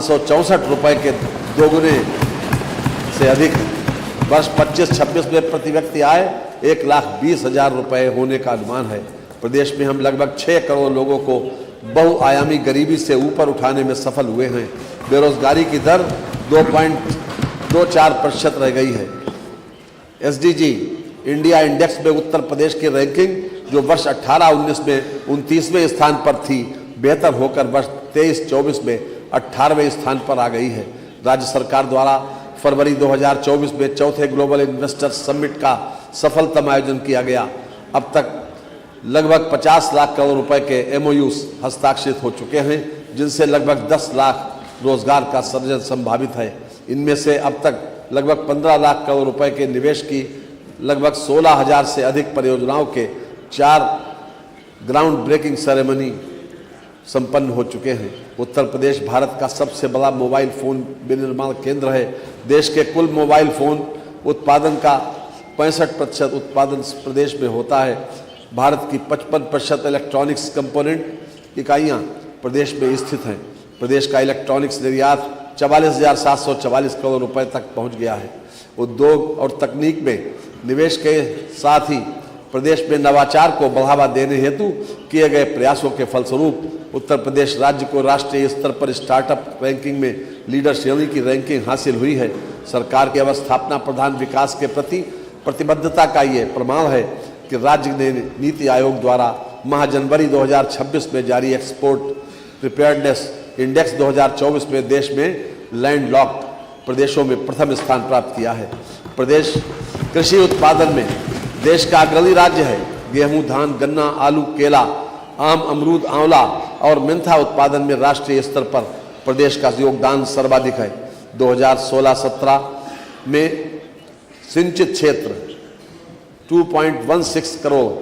₹564 के दोगुने से अधिक। वर्ष 25-26 में प्रति व्यक्ति आय 1,20,000 रुपये होने का अनुमान है। प्रदेश में हम लगभग 6 करोड़ लोगों को बहुआयामी गरीबी से ऊपर उठाने में सफल हुए हैं। बेरोजगारी की दर 2.24% रह गई है। SDG इंडिया इंडेक्स में उत्तर प्रदेश की रैंकिंग जो वर्ष 18-19 में 29वें स्थान पर थी, बेहतर होकर वर्ष 23-24 में 18वें स्थान पर आ गई है। राज्य सरकार द्वारा फरवरी 2024 में चौथे ग्लोबल इन्वेस्टर समिट का सफलतम आयोजन किया गया। अब तक लगभग 50 लाख करोड़ रुपए के MOUs हस्ताक्षरित हो चुके हैं, जिनसे लगभग 10 लाख रोजगार का सृजन संभावित है। इनमें से अब तक लगभग 15 लाख करोड़ रुपए के निवेश की लगभग 16,000 से अधिक परियोजनाओं के 4 ग्राउंड ब्रेकिंग सेरेमनी संपन्न हो चुके हैं। उत्तर प्रदेश भारत का सबसे बड़ा मोबाइल फ़ोन विनिर्माण केंद्र है। देश के कुल मोबाइल फ़ोन उत्पादन का 65% उत्पादन प्रदेश में होता है। भारत की 55% इलेक्ट्रॉनिक्स कंपोनेंट इकाइयाँ प्रदेश में स्थित हैं। प्रदेश का इलेक्ट्रॉनिक्स निर्यात 44,744 करोड़ रुपए तक पहुँच गया है। उद्योग और तकनीक में निवेश के साथ ही प्रदेश में नवाचार को बढ़ावा देने हेतु किए गए प्रयासों के फलस्वरूप उत्तर प्रदेश राज्य को राष्ट्रीय स्तर पर स्टार्टअप रैंकिंग में लीडर श्रेणी की रैंकिंग हासिल हुई है। सरकार के अवस्थापना प्रधान विकास के प्रति प्रतिबद्धता का ये प्रमाण है कि राज्य ने नीति आयोग द्वारा माह जनवरी 2026 में जारी एक्सपोर्ट प्रिपेयर्डनेस इंडेक्स 2024 में देश में लैंडलॉक्ड प्रदेशों में प्रथम स्थान प्राप्त किया है। प्रदेश कृषि उत्पादन में देश का अग्रणी राज्य है। गेहूं, धान, गन्ना, आलू, केला, आम, अमरूद, आंवला और मेंथा उत्पादन में राष्ट्रीय स्तर पर प्रदेश का योगदान सर्वाधिक है। 2016-17 में सिंचित क्षेत्र 2.16 करोड़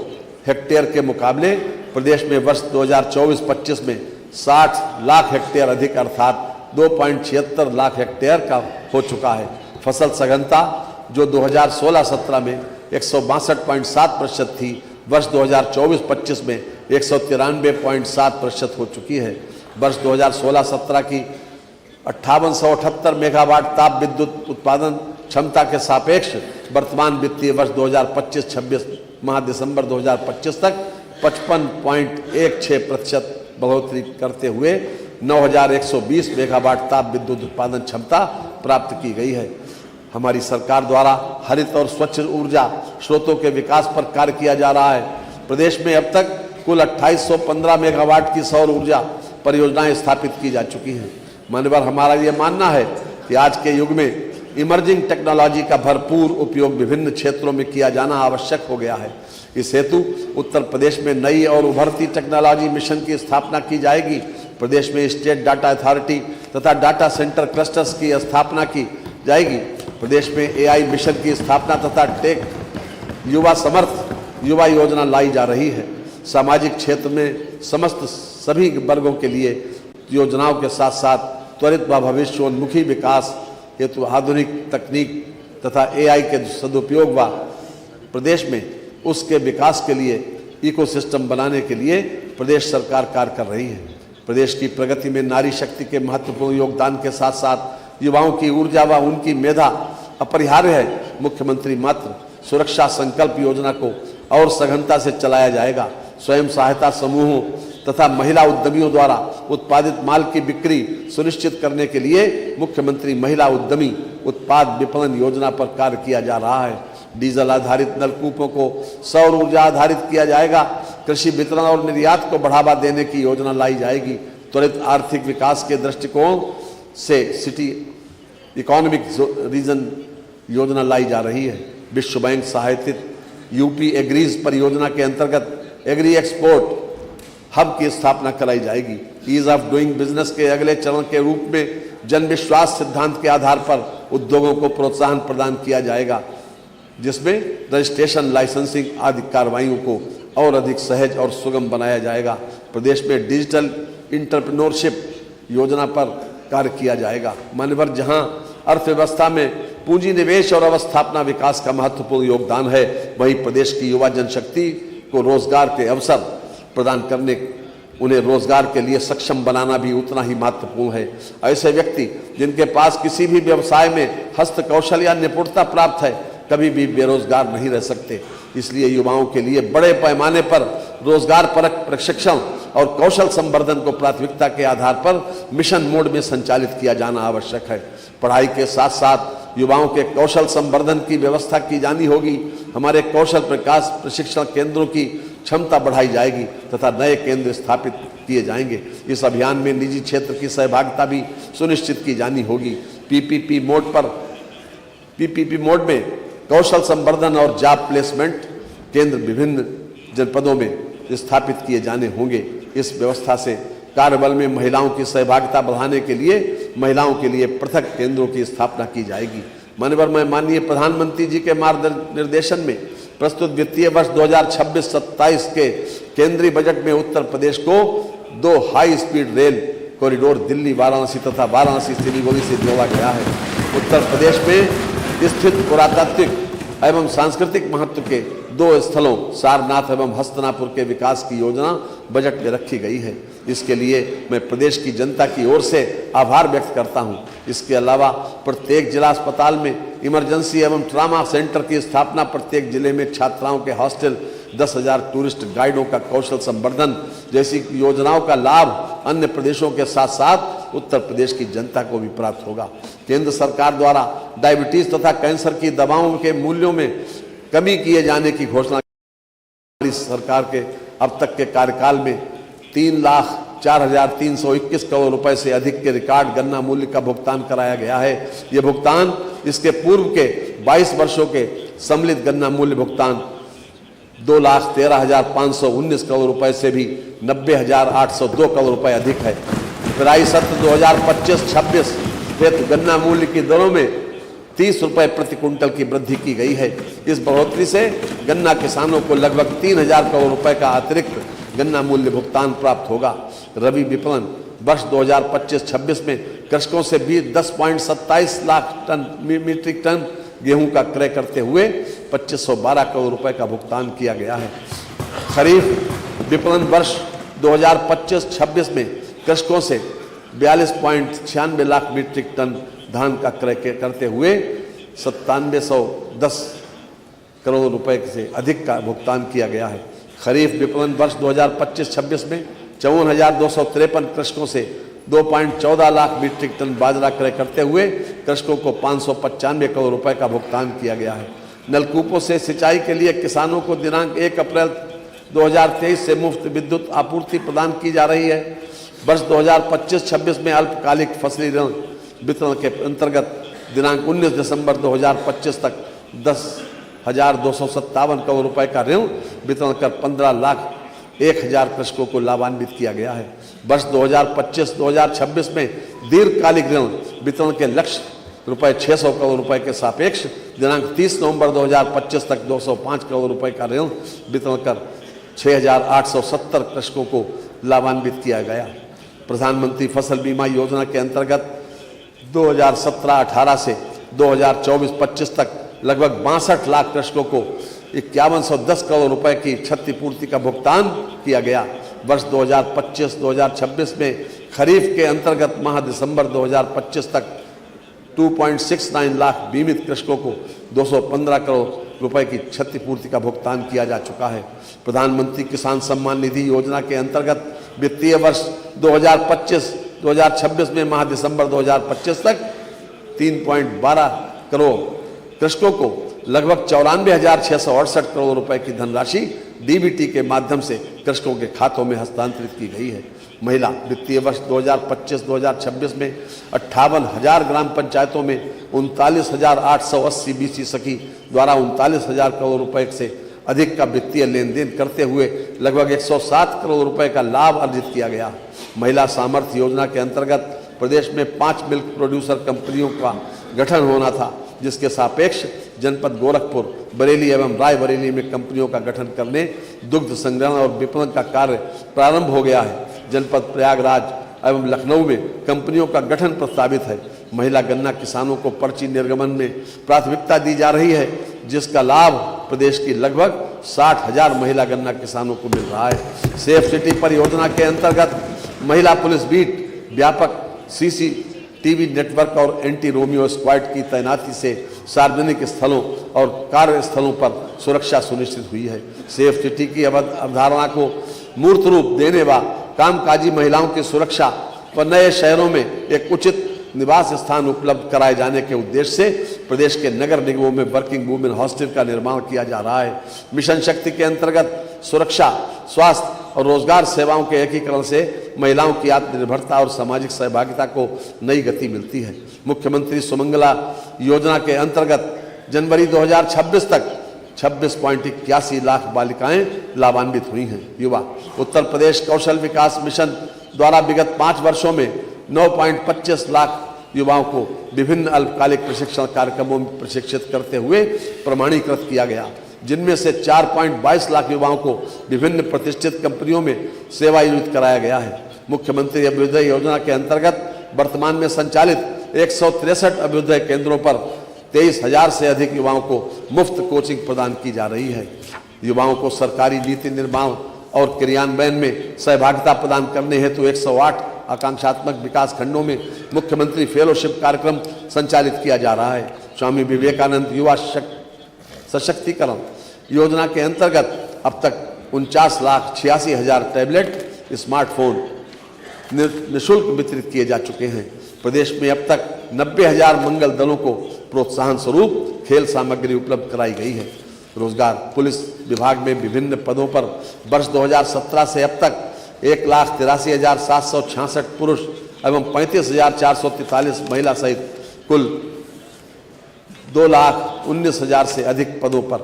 हेक्टेयर के मुकाबले प्रदेश में वर्ष 2024-25 में 60 लाख हेक्टेयर अधिक अर्थात 2.76 लाख हेक्टेयर का हो चुका है। फसल सघनता जो 2016-17 में 162.7% थी, वर्ष 2024-25 में 193.7% हो चुकी है। वर्ष 2016-17 की 5878 मेगावाट ताप विद्युत उत्पादन क्षमता के सापेक्ष वर्तमान वित्तीय वर्ष 2025-26 माह दिसंबर 2025 तक 55.16% बढ़ोतरी करते हुए 9,120 मेगावाट ताप विद्युत उत्पादन क्षमता प्राप्त की गई है। हमारी सरकार द्वारा हरित और स्वच्छ ऊर्जा स्रोतों के विकास पर कार्य किया जा रहा है। प्रदेश में अब तक कुल 2815 मेगावाट की सौर ऊर्जा परियोजनाएं स्थापित की जा चुकी हैं। मान्यवर, हमारा ये मानना है कि आज के युग में इमर्जिंग टेक्नोलॉजी का भरपूर उपयोग विभिन्न क्षेत्रों में किया जाना आवश्यक हो गया है। इस हेतु उत्तर प्रदेश में नई और उभरती टेक्नोलॉजी मिशन की स्थापना की जाएगी। प्रदेश में स्टेट डाटा अथॉरिटी तथा डाटा सेंटर क्लस्टर्स की स्थापना की जाएगी। प्रदेश में AI मिशन की स्थापना तथा टेक युवा समर्थ युवा योजना लाई जा रही है। सामाजिक क्षेत्र में समस्त सभी वर्गों के लिए योजनाओं के साथ साथ त्वरित व भविष्योन्मुखी विकास हेतु आधुनिक तकनीक तथा AI के सदुपयोग व प्रदेश में उसके विकास के लिए इकोसिस्टम बनाने के लिए प्रदेश सरकार कार्य कर रही है। प्रदेश की प्रगति में नारी शक्ति के महत्वपूर्ण योगदान के साथ साथ युवाओं की ऊर्जा व उनकी मेधा अपरिहार्य है। मुख्यमंत्री मातृ सुरक्षा संकल्प योजना को और सघनता से चलाया जाएगा। स्वयं सहायता समूहों तथा महिला उद्यमियों द्वारा उत्पादित माल की बिक्री सुनिश्चित करने के लिए मुख्यमंत्री महिला उद्यमी उत्पाद विपणन योजना पर कार्य किया जा रहा है। डीजल आधारित नलकूपों को सौर ऊर्जा आधारित किया जाएगा। कृषि वितरण और निर्यात को बढ़ावा देने की योजना लाई जाएगी। त्वरित आर्थिक विकास के दृष्टिकोण से सिटी इकोनॉमिक रीजन योजना लाई जा रही है। विश्व बैंक सहायतित यूपी एग्रीज परियोजना के अंतर्गत एग्री एक्सपोर्ट हब की स्थापना कराई जाएगी। ईज ऑफ डूइंग बिजनेस के अगले चरण के रूप में जन विश्वास सिद्धांत के आधार पर उद्योगों को प्रोत्साहन प्रदान किया जाएगा, जिसमें रजिस्ट्रेशन, लाइसेंसिंग आदि कार्रवाइयों को और अधिक सहज और सुगम बनाया जाएगा। प्रदेश में डिजिटल इंटरप्रेन्योरशिप योजना पर कार्य किया जाएगा। मान्यवर, जहां अर्थव्यवस्था में पूंजी निवेश और अवस्थापना विकास का महत्वपूर्ण योगदान है, वहीं प्रदेश की युवा जनशक्ति को रोजगार के अवसर प्रदान करने उन्हें रोजगार के लिए सक्षम बनाना भी उतना ही महत्वपूर्ण है। ऐसे व्यक्ति जिनके पास किसी भी व्यवसाय में हस्तकौशल या निपुणता प्राप्त है कभी भी बेरोजगार नहीं रह सकते। इसलिए युवाओं के लिए बड़े पैमाने पर रोजगार परक प्रशिक्षण और कौशल संवर्धन को प्राथमिकता के आधार पर मिशन मोड में संचालित किया जाना आवश्यक है। पढ़ाई के साथ साथ युवाओं के कौशल संवर्धन की व्यवस्था की जानी होगी। हमारे कौशल विकास प्रशिक्षण केंद्रों की क्षमता बढ़ाई जाएगी तथा नए केंद्र स्थापित किए जाएंगे। इस अभियान में निजी क्षेत्र की सहभागिता भी सुनिश्चित की जानी होगी। पीपीपी मोड में कौशल संवर्धन और जॉब प्लेसमेंट केंद्र विभिन्न जनपदों में स्थापित किए जाने होंगे। इस व्यवस्था से कार्यबल में महिलाओं की सहभागिता बढ़ाने के लिए महिलाओं के लिए पृथक केंद्रों की स्थापना की जाएगी। माननीय मैं माननीय प्रधानमंत्री जी के मार्गदर्शन में प्रस्तुत वित्तीय वर्ष 2026-27 के केंद्रीय बजट में उत्तर प्रदेश को 2 high speed rail corridor Delhi Varanasi तथा वाराणसी सिलीगुड़ी से जोड़ा गया है। उत्तर प्रदेश में स्थित पुरातात्विक एवं सांस्कृतिक महत्व के 2 स्थलों सारनाथ एवं हस्तनापुर के विकास की योजना बजट में रखी गई है। इसके लिए मैं प्रदेश की जनता की ओर से आभार व्यक्त करता हूं। इसके अलावा प्रत्येक जिला अस्पताल में इमरजेंसी एवं ट्रामा सेंटर की स्थापना, प्रत्येक जिले में छात्राओं के हॉस्टल, 10,000 टूरिस्ट गाइडों का कौशल संवर्धन जैसी योजनाओं का लाभ अन्य प्रदेशों के साथ साथ उत्तर प्रदेश की जनता को भी प्राप्त होगा। केंद्र सरकार द्वारा डायबिटीज तथा कैंसर की दवाओं के मूल्यों में कमी किए जाने की घोषणा सरकार के अब तक के कार्यकाल में 3,04,321 करोड़ रुपए से अधिक के रिकॉर्ड गन्ना मूल्य का भुगतान कराया गया है। ये भुगतान इसके पूर्व के 22 वर्षों के सम्मिलित गन्ना मूल्य भुगतान 2,13,519 करोड़ रुपए से भी 90,802 करोड़ रुपए अधिक है। पेराई सत्र 2025-26 हेतु गन्ना मूल्य की दरों में 30 रुपए प्रति कुंटल की वृद्धि की गई है। इस बढ़ोतरी से गन्ना किसानों को लगभग 3,000 करोड़ रुपए का अतिरिक्त गन्ना मूल्य भुगतान प्राप्त होगा। रबी विपणन वर्ष 2025-26 में कृषकों से भी 10.27 लाख मीट्रिक टन गेहूं का क्रय करते हुए 2512 करोड़ रुपए का भुगतान किया गया है। खरीफ विपणन वर्ष 2025-26 में कृषकों से 42.96 लाख मीट्रिक टन धान का क्रय करते हुए 9710 करोड़ रुपए से अधिक का भुगतान किया गया है। खरीफ विपणन वर्ष 2025-26 में 54,253 कृषकों से 2.14 लाख मीट्रिक टन बाजरा क्रय करते हुए कृषकों को 595 करोड़ रुपए का भुगतान किया गया है। नलकूपों से सिंचाई के लिए किसानों को दिनांक 1 अप्रैल 2023 से मुफ्त विद्युत आपूर्ति प्रदान की जा रही है। वर्ष 2025-26 में अल्पकालिक फसली ऋण वितरण के अंतर्गत दिनांक 19 दिसंबर 2025 तक 10,257 करोड़ रुपए का ऋण वितरण कर 15,01,000 कृषकों को लाभान्वित किया गया है। वर्ष 2025-2026 में दीर्घकालिक ऋण वितरण के लक्ष्य रुपए 600 करोड़ रुपए के सापेक्ष दिनांक 30 नवंबर 2025 तक 205 करोड़ रुपए का ऋण वितरण कर 6,870 कृषकों को लाभान्वित किया गया। प्रधानमंत्री फसल बीमा योजना के अंतर्गत 2017-18 से 2024-25 तक लगभग 62 लाख कृषकों को 5110 करोड़ रुपए की क्षतिपूर्ति का भुगतान किया गया। वर्ष 2025-2026 में खरीफ के अंतर्गत माह दिसंबर 2025 तक 2.69 लाख बीमित कृषकों को 215 करोड़ रुपए की क्षतिपूर्ति का भुगतान किया जा चुका है। प्रधानमंत्री किसान सम्मान निधि योजना के अंतर्गत वित्तीय वर्ष 2025-2026 में माह दिसंबर 2025 तक 3.12 करोड़ कृषकों को लगभग 94,668 करोड़ रुपए की धनराशि डीबीटी के माध्यम से कृषकों के खातों में हस्तांतरित की गई है। महिला वित्तीय वर्ष 2025-2026 में 58,000 ग्राम पंचायतों में 39,880 बीसी सखी द्वारा 39,000 करोड़ रुपए से अधिक का वित्तीय लेन देन करते हुए लगभग 107 करोड़ रुपए का लाभ अर्जित किया गया। महिला सामर्थ्य योजना के अंतर्गत प्रदेश में 5 मिल्क प्रोड्यूसर कंपनियों का गठन होना था, जिसके सापेक्ष जनपद गोरखपुर, बरेली एवं रायबरेली में कंपनियों का गठन करने दुग्ध संग्रहण और विपणन का कार्य प्रारंभ हो गया है। जनपद प्रयागराज एवं लखनऊ में कंपनियों का गठन प्रस्तावित है। महिला गन्ना किसानों को पर्ची निर्गमन में प्राथमिकता दी जा रही है, जिसका लाभ प्रदेश की लगभग 60,000 महिला गन्ना किसानों को मिल रहा है। सेफ सिटी परियोजना के अंतर्गत महिला पुलिस बीट, व्यापक CCTV नेटवर्क और एंटी रोमियो स्क्वाड की तैनाती से सार्वजनिक स्थलों और कार्यस्थलों पर सुरक्षा सुनिश्चित हुई है। सेफ सिटी की अवधारणा को मूर्त रूप देने व कामकाजी महिलाओं की सुरक्षा व नए शहरों में एक उचित निवास स्थान उपलब्ध कराए जाने के उद्देश्य से प्रदेश के नगर निगमों में वर्किंग वुमेन हॉस्टल का निर्माण किया जा रहा है। मिशन शक्ति के अंतर्गत सुरक्षा, स्वास्थ्य और रोजगार सेवाओं के एकीकरण से महिलाओं की आत्मनिर्भरता और सामाजिक सहभागिता को नई गति मिलती है। मुख्यमंत्री सुमंगला योजना के अंतर्गत जनवरी 2026 तक 26.81 लाख बालिकाएं लाभान्वित हुई हैं। युवा उत्तर प्रदेश कौशल विकास मिशन द्वारा विगत 5 वर्षों में 9.25 लाख युवाओं को विभिन्न अल्पकालिक प्रशिक्षण कार्यक्रमों में प्रशिक्षित करते हुए प्रमाणीकृत किया गया, जिनमें से 4.22 लाख युवाओं को विभिन्न प्रतिष्ठित कंपनियों में सेवानियुक्त कराया गया है। मुख्यमंत्री अभ्युदय योजना के अंतर्गत वर्तमान में संचालित 163 अभ्युदय केंद्रों पर 23,000 से अधिक युवाओं को मुफ्त कोचिंग प्रदान की जा रही है। युवाओं को सरकारी नीति निर्माण और क्रियान्वयन में सहभागिता प्रदान करने हेतु 108 आकांक्षात्मक विकास खंडों में मुख्यमंत्री फेलोशिप कार्यक्रम संचालित किया जा रहा है। स्वामी विवेकानंद युवा सशक्तिकरण योजना के अंतर्गत अब तक 49,86,000 टैबलेट, स्मार्टफोन निःशुल्क वितरित किए जा चुके हैं। प्रदेश में अब तक 90,000 मंगल दलों को प्रोत्साहन स्वरूप खेल सामग्री उपलब्ध कराई गई है। रोजगार पुलिस विभाग में विभिन्न पदों पर वर्ष 2017 से अब तक 1,83,766 पुरुष एवं 35,443 महिला सहित कुल 2,19,000 से अधिक पदों पर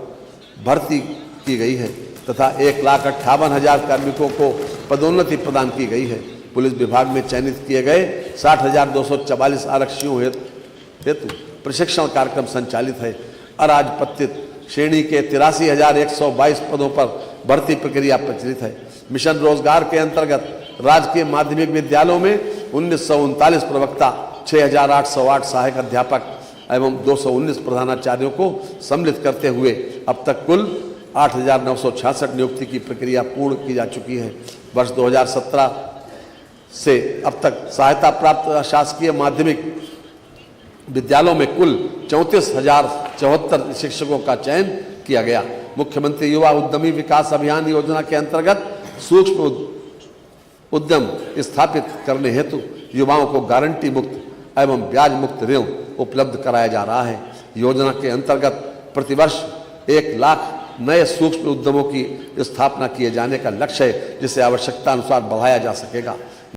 भर्ती की गई है तथा 1,58,000 कार्मिकों को पदोन्नति प्रदान की गई है। पुलिस विभाग में चयनित किए गए 60,244 आरक्षियों हेतु प्रशिक्षण कार्यक्रम संचालित है। अराजपत्रित श्रेणी के 83,122 पदों पर भर्ती प्रक्रिया प्रचलित है। मिशन रोजगार के अंतर्गत राजकीय माध्यमिक विद्यालयों में 1939 प्रवक्ता, 6,808 सहायक अध्यापक एवं 219 प्रधानाचार्यों को सम्मिलित करते हुए अब तक कुल 8,966 नियुक्ति की प्रक्रिया पूर्ण की जा चुकी है। वर्ष 2017 से अब तक सहायता प्राप्त शासकीय माध्यमिक विद्यालयों में कुल 34,074 शिक्षकों का चयन किया गया। मुख्यमंत्री युवा उद्यमी विकास अभियान योजना के अंतर्गत सूक्ष्म उद्यम स्थापित करने हेतु युवाओं को गारंटी मुक्त एवं ब्याज मुक्त ऋण उपलब्ध कराया जा रहा है। योजना के अंतर्गत प्रतिवर्ष 1 लाख नए सूक्ष्म उद्यमों की स्थापना किए जाने का लक्ष्य है, जिसे आवश्यकता अनुसार बढ़ाया जा सकेगा।